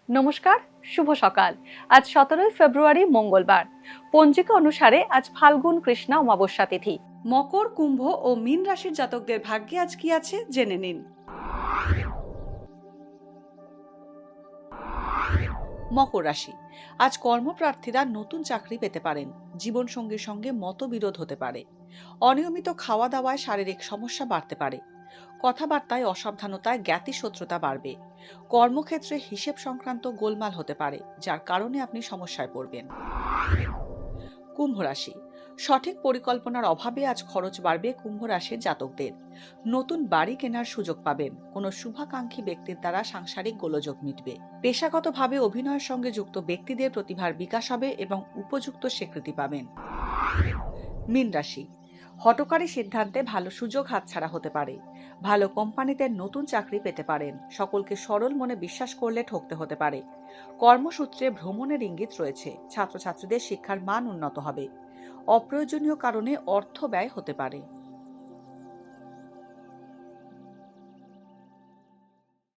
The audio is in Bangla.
নমস্কার, শুভ সকাল। আজ 17 ফেব্রুয়ারি মঙ্গলবার। পঞ্জিকা অনুসারে আজ ফাল্গুন কৃষ্ণা অমাবস্যা তিথি। মকর, কুম্ভ ও মীন রাশির জাতকদের ভাগ্যে আজ কি আছে জেনে নিন। মকর রাশি, আজ কর্মপ্রার্থীরা নতুন চাকরি পেতে পারেন। জীবনসঙ্গীর সঙ্গে মতবিরোধ হতে পারে। অনিয়মিত খাওয়া দাওয়ায় শারীরিক সমস্যা বাড়তে পারে। কথাবার্তায় অসাবধানতায় জ্ঞাতি শত্রুতা বাড়বে। কর্মক্ষেত্রে হিসেব সংক্রান্ত গোলমাল হতে পারে, যার কারণে আপনি সমস্যায় পড়বেন। কুম্ভ রাশি, সঠিক পরিকল্পনার অভাবে আজ খরচ বাড়বে কুম্ভ রাশির জাতকদের। নতুন বাড়ি কেনার সুযোগ পাবেন। কোনো শুভাকাঙ্ক্ষী ব্যক্তির দ্বারা সাংসারিক গোলযোগ মিটবে। পেশাগতভাবে অভিনয়ের সঙ্গে যুক্ত ব্যক্তিদের প্রতিভার বিকাশ হবে এবং উপযুক্ত স্বীকৃতি পাবেন। মীন রাশি, হঠকারী সিদ্ধান্তে ভালো সুযোগ হাতছাড়া হতে পারে। ভালো কোম্পানিতে নতুন চাকরি পেতে পারেন। সকলকে সরল মনে বিশ্বাস করলে ঠকতে হতে পারে। কর্মসূত্রে ভ্রমণের ইঙ্গিত রয়েছে। ছাত্রছাত্রীদের শিক্ষার মান উন্নত হবে। অপ্রয়োজনীয় কারণে অর্থ ব্যয় হতে পারে।